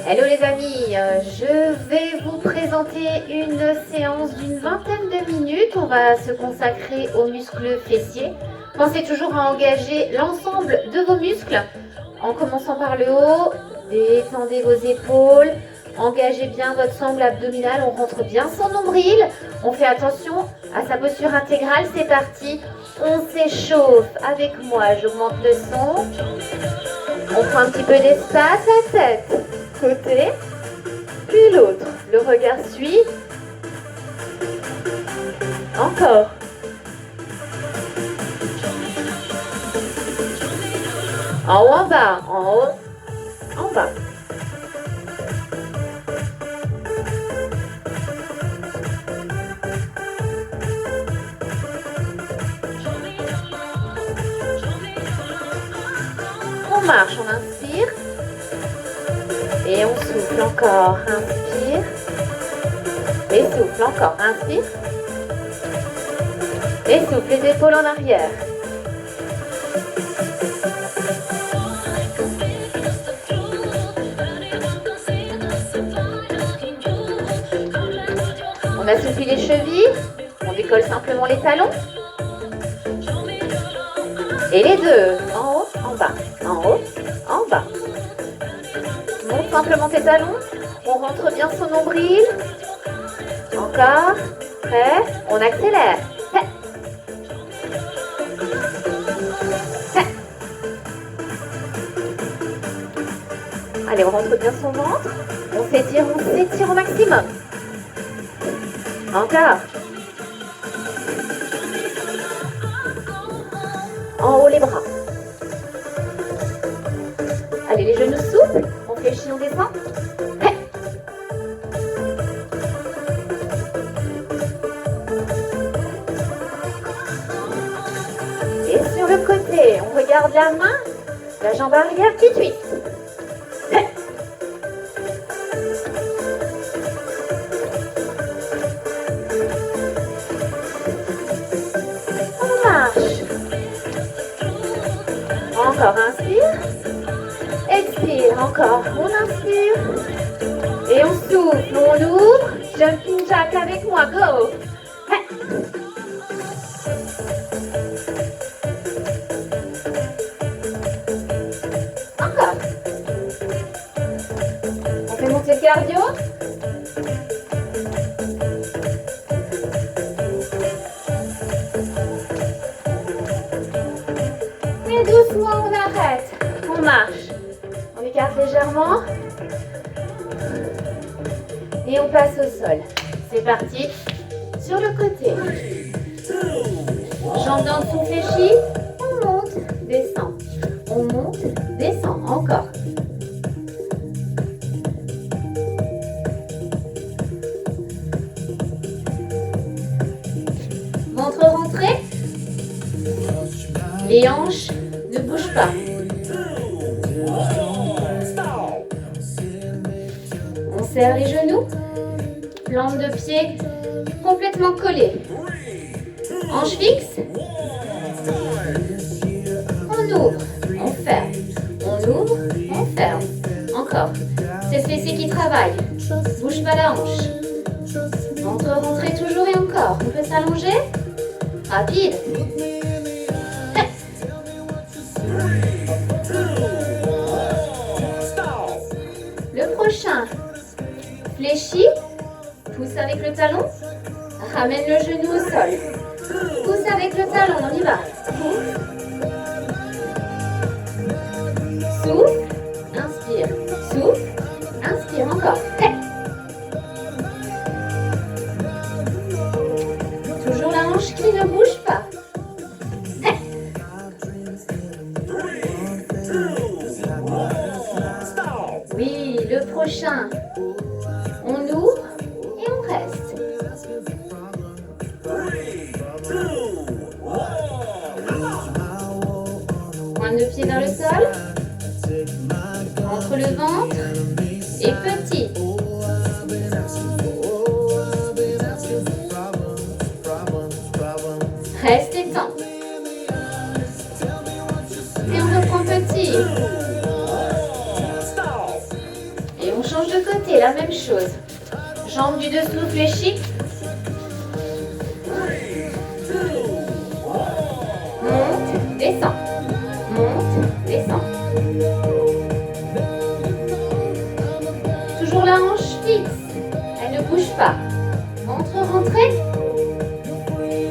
Hello les amis, je vais vous présenter une séance d'une vingtaine de minutes. On va se consacrer aux muscles fessiers. Pensez toujours à engager l'ensemble de vos muscles en commençant par le haut. Détendez vos épaules, engagez bien votre sangle abdominale, on rentre bien son nombril. On fait attention à sa posture intégrale, c'est parti. On s'échauffe avec moi, j'augmente le son. On prend un petit peu d'espace, la tête, côté, puis l'autre. Le regard suit. Encore. En haut, en bas, en haut, en bas. On marche, on inspire. Et on souffle encore. Inspire. Et souffle encore. Inspire. Et souffle les épaules en arrière. On assouplit les chevilles. On décolle simplement les talons. Et les deux. En haut, en bas. En haut, en bas. Monte simplement tes talons. On rentre bien son nombril. Encore. Prêt. On accélère. Prêt. Prêt. Allez, on rentre bien son ventre. On s'étire au maximum. Encore. En haut les bras. Allez, les genoux souples. On fléchit, on descend. Prêt. Et sur le côté, on regarde la main, la jambe arrière qui twiste. Prêt. On marche. Encore, inspire. Expire, encore. On inspire. Et on souffle, on ouvre. Jumping jack avec moi, go. Encore. On fait monter le cardio. Et doucement, on arrête. On marche. On écarte légèrement. Et on passe au sol. C'est parti. Sur le côté. Jambes dans le sous fléchis. On monte, descend. On monte, descend. Encore. Ventre rentré. Les hanches ne bougent pas. On serre les genoux. Plante de pied complètement collée. Hanche fixe. On ouvre, on ferme. On ouvre, on ferme. Encore. C'est ce fessier qui travaille. Bouge pas la hanche. Ventre rentré toujours et encore. On peut s'allonger. Rapide. Le prochain. Fléchis. Pousse avec le talon. Ramène le genou au sol. Pousse avec le talon, on y va. Souffle. Inspire. Souffle. Inspire encore. Prêt. Toujours la hanche qui ne bouge pas. Prêt. Oui, le prochain. On ouvre et on reste. Pointe de pied vers le sol. Entre le ventre et petit. Reste et tend. Et on reprend petit. change de côté, la même chose. Jambes du dessous fléchies. Monte, descend. Monte, descend. Toujours la hanche fixe. Elle ne bouge pas. Ventre rentré.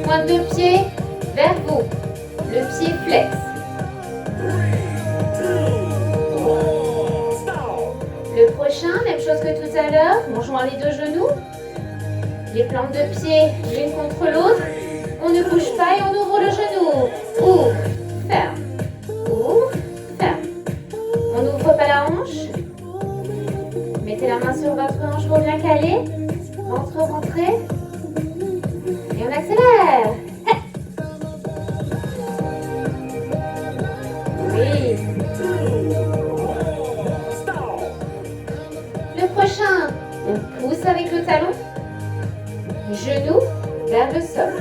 Pointe de pied vers vous. Le pied flex. Le prochain, même chose que tout à l'heure. On joint les deux genoux. Les plantes de pied l'une contre l'autre. On ne bouge pas et on ouvre le genou. Ouvre, ferme. Ouvre, ferme. On n'ouvre pas la hanche. Mettez la main sur votre hanche pour bien caler. Ventre rentré. Et on accélère. Oui. Le prochain, on pousse avec le talon. Genou vers le sol.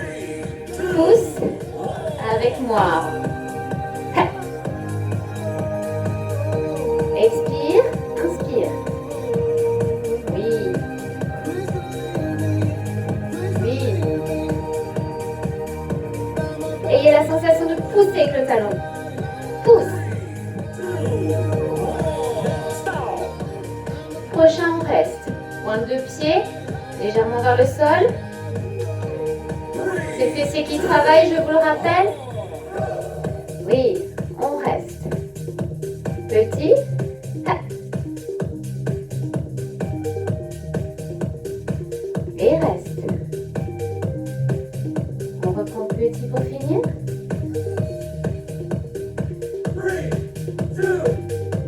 Pousse avec moi. Expire, inspire. Oui. Oui. Ayez la sensation de pousser avec le talon. Pousse. Prochain, on reste. Pointe de pied, légèrement vers le sol. C'est fessiers qui travaillent, je vous le rappelle. Oui, on reste. Petit. Et reste. On reprend petit pour finir.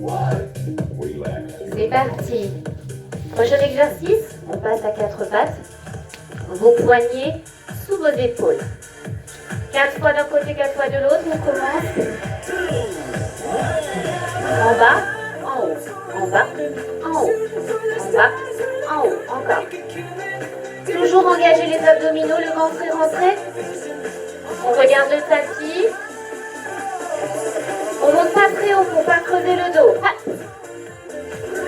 3, 2, 1. C'est parti. Prochain exercice, on passe à 4 pattes. Vos poignets sous vos épaules. 4 fois d'un côté, 4 fois de l'autre. On commence. En bas, en haut. En bas, en haut. En bas, en haut. Encore. Toujours engager les abdominaux, le ventre est rentré. On regarde le tapis. On monte pas très haut pour pas creuser le dos.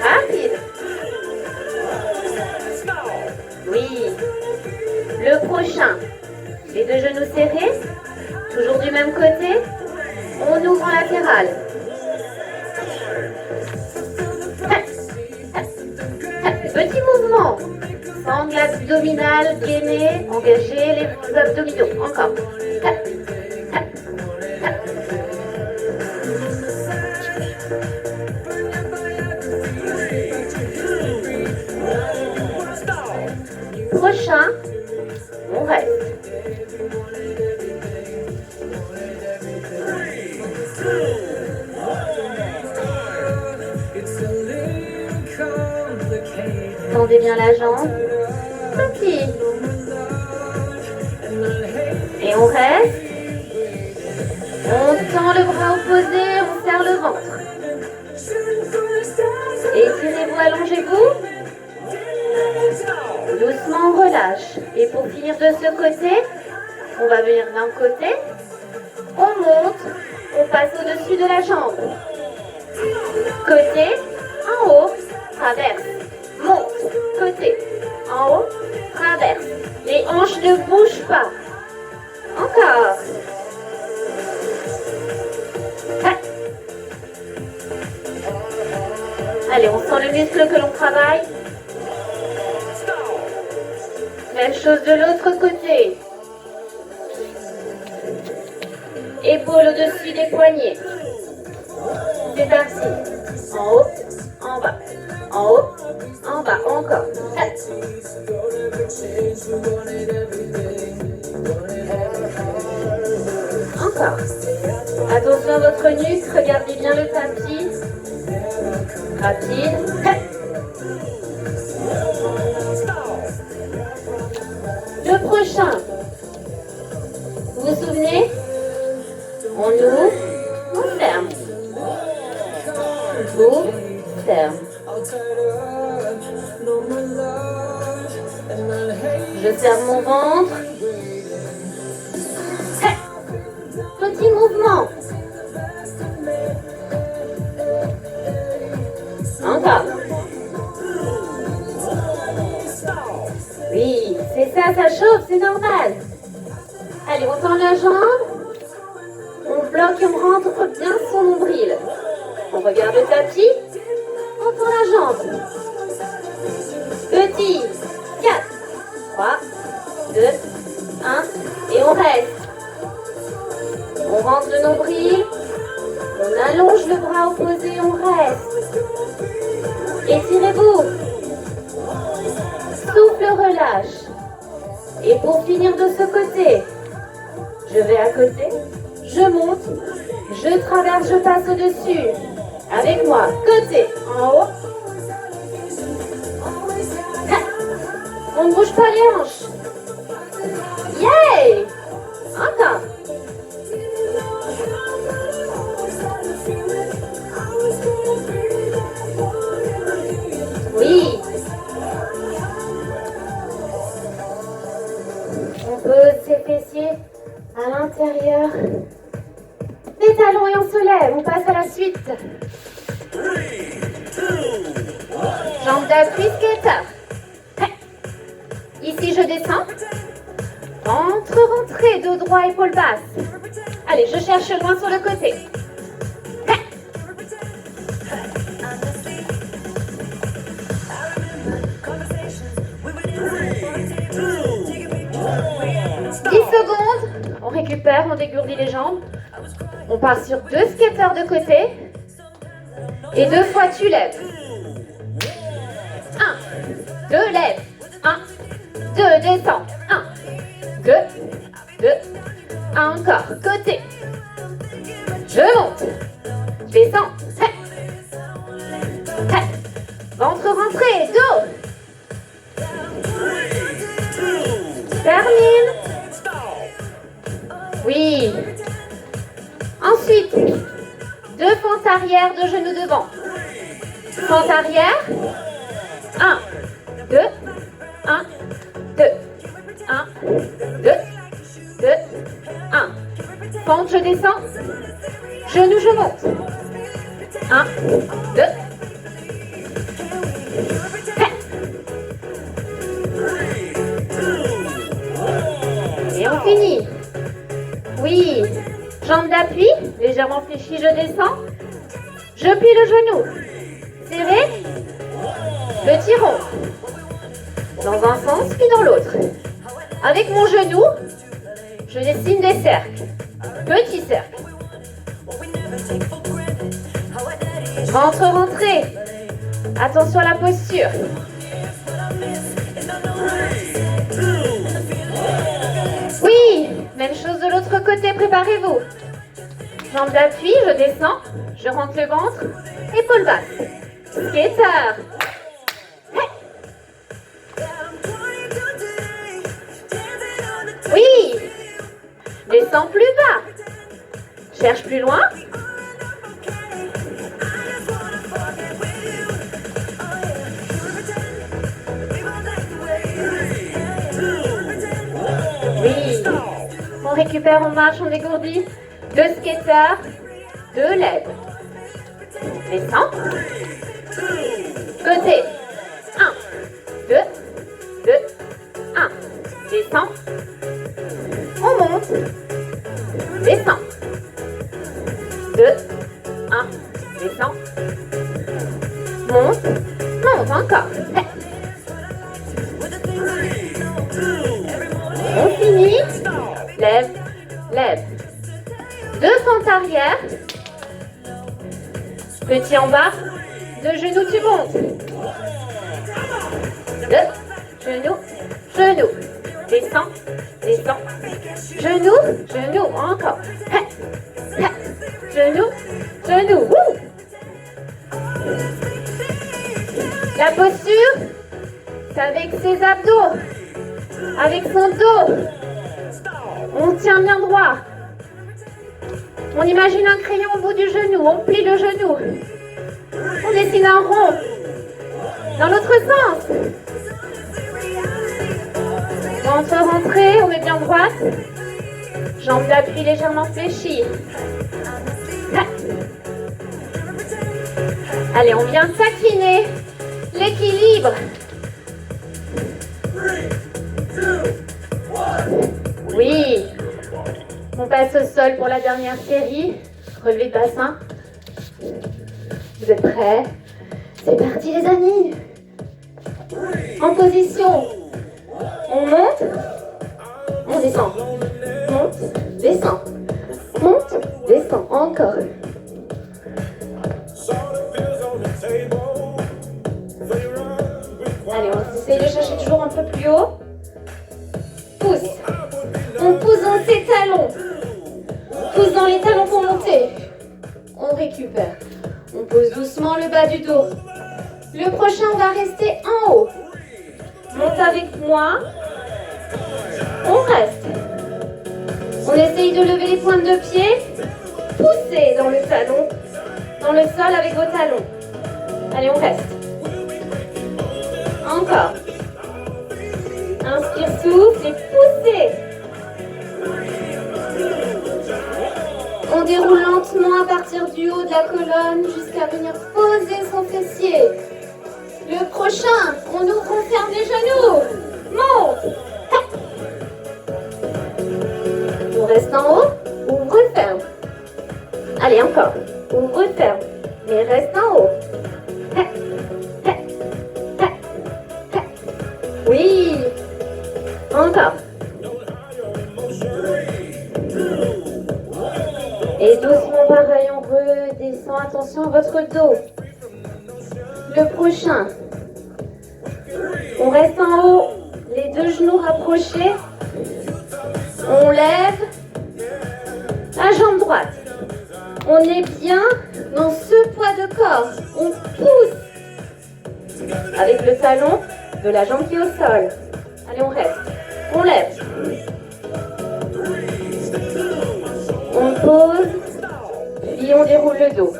Rapide. Oui. Le prochain. Les deux genoux serrés. Toujours du même côté. On ouvre en latéral. Petit mouvement. Sangle abdominale, gainée. Engagez les abdominaux. Encore. Prochain, on reste. Tendez bien la jambe. Petit. Et on reste. On tend le bras opposé, on serre le ventre. Étirez-vous, allongez-vous. Doucement, on relâche. Et pour finir de ce côté, on va venir d'un côté. On monte, on passe au-dessus de la jambe. Côté, en haut, traverse. Monte, côté, en haut, traverse. Les hanches ne bougent pas. Encore. Allez, on sent le muscle que l'on travaille. Même chose de l'autre côté. Épaules au-dessus des poignets. C'est parti. En haut, en bas. En haut, en bas. Encore. Encore. Attention à votre nuque. Regardez bien le tapis. Rapide. Le prochain. Vous vous souvenez? On ouvre, on ferme. Ouvre, ferme. Je serre mon ventre. Petit mouvement. Encore. Ça chauffe, c'est normal. Allez, on tend la jambe. On bloque et on rentre bien son nombril. On regarde le tapis. On tend la jambe. Petit. 4, 3, 2, 1. Et on reste. On rentre le nombril. On allonge le bras opposé, on reste. Étirez-vous. Souffle, relâche. Et pour finir de ce côté, je vais à côté, je monte, je traverse, je passe au-dessus. Avec moi, côté, en haut. On ne bouge pas les hanches. Yay! Encore. Oui. On pose ses fessiers à l'intérieur des talons et on se lève. On passe à la suite. Jambes d'appui, skater. Ici, je descends. Rentrée, dos droit, épaule basse. Allez, je cherche loin sur le côté. On récupère, on dégourdit les jambes. On part sur 2 skateurs de côté. Et 2 fois tu lèves. 1, 2, lève. 1, 2, descends. 1, 2, 2. Encore, côté. Je monte. Je descends. Ventre rentré, dos. Termine. Oui. Ensuite, 2 fentes arrière, 2 genoux devant. Fente arrière. 1, 2, 1, 2, 1, 2, 2, 1. Fente, je descends. Genou, je monte. 1, 2. Et on finit. Oui. Jambe d'appui, légèrement fléchie, je descends. Je plie le genou. Serré. Petit rond. Dans un sens, puis dans l'autre. Avec mon genou, je dessine des cercles. Petit cercle. Ventre rentré. Attention à la posture. Oui, même chose de l'autre côté, préparez-vous. Jambe d'appui, je descends, je rentre le ventre, épaule basse. Skater. Oui, descends plus bas. Cherche plus loin. Oui, on récupère, on marche, on dégourdit. 2 skaters, 2 lèvres. Descends. Côté. 1, 2, 2, 1. Descends. On monte. Descends. 2, 1. Descends. Monte. Monte encore. On finit. Lève, lève. 2 fentes arrière. Petit en bas. 2 genoux, tu montes. 2 genoux, genoux. Descends, descends. Genoux, genoux, encore. Genoux, genoux. Wouh! La posture, c'est avec ses abdos, avec son dos. On tient bien droit. On imagine un crayon au bout du genou, on plie le genou. On dessine un rond. Dans l'autre sens. Ventre rentré, on met bien droite. Jambes d'appui légèrement fléchies. Allez, on vient taquiner l'équilibre. 3, 2, passe au sol pour la dernière série. Relevé de bassin. Vous êtes prêts? C'est parti les amis. En position. On monte. On descend. Monte, descend. Monte, descend. Encore. Allez, on essaye de chercher toujours un peu plus haut. Pousse. On pousse dans ses talons. Pousse dans les talons pour monter. On récupère. On pose doucement le bas du dos. Le prochain, on va rester en haut. Monte avec moi. On reste. On essaye de lever les pointes de pied. Poussez dans le talon. Dans le sol avec vos talons. Allez, on reste. Encore. Inspire, souffle et poussez. On déroule lentement à partir du haut de la colonne jusqu'à venir poser son fessier. Le prochain, on ouvre, on ferme les genoux. Monte. On reste en haut, ouvre, ferme. Allez, encore. Ouvre, ferme. Mais reste en haut. Oui. Encore. Et doucement, pareil, on redescend. Attention à votre dos. Le prochain. On reste en haut. Les deux genoux rapprochés. On lève. La jambe droite. On est bien dans ce poids de corps. On pousse. Avec le talon de la jambe qui est au sol. Allez, on reste. On lève. On pose, puis on déroule le dos.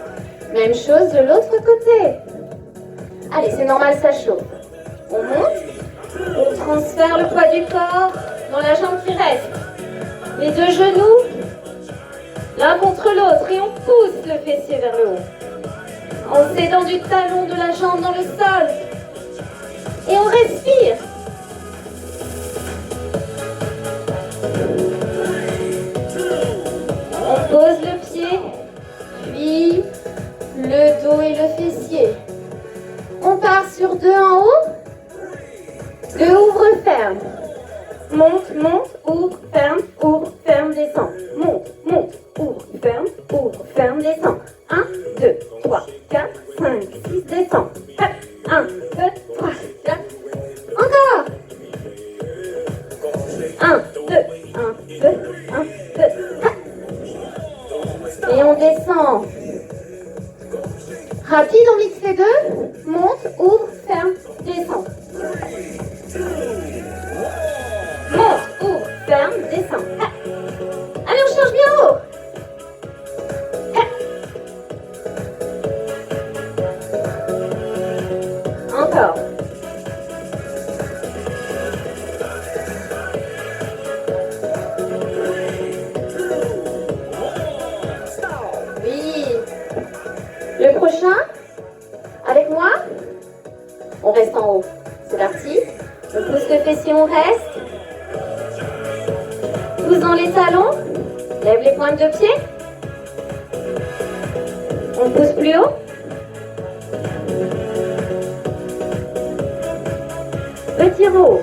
Même chose de l'autre côté. Allez, c'est normal, ça chauffe. On monte, on transfère le poids du corps dans la jambe qui reste. Les deux genoux, l'un contre l'autre, et on pousse le fessier vers le haut. En s'aidant du talon de la jambe dans le sol. Et on respire. On pose le pied, puis le dos et le fessier. On part sur deux en haut. Deux ouvre, ferme. Monte, monte, ouvre, ferme, descend. Monte, monte, ouvre, ferme, descend. 1, 2, 3, 4, 5, 6, descend. 1, 2, 3, 4. Encore. 1, 2, 1, 2, 1, 2. Et on descend. Rapide, on mixe les deux. Monte, ouvre, ferme, descend. Monte, ouvre, ferme, descend. Allez, on cherche bien haut. Encore. Oui. Le prochain, avec moi, on reste en haut. C'est parti. On pousse le fessier, on reste. Pousse dans les talons. Lève les pointes de pied. On pousse plus haut. Petit haut.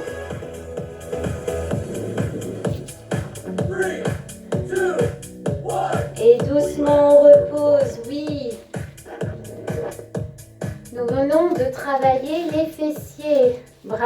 Et doucement, on repose, oui. Nous venons de travailler les fessiers. Bravo.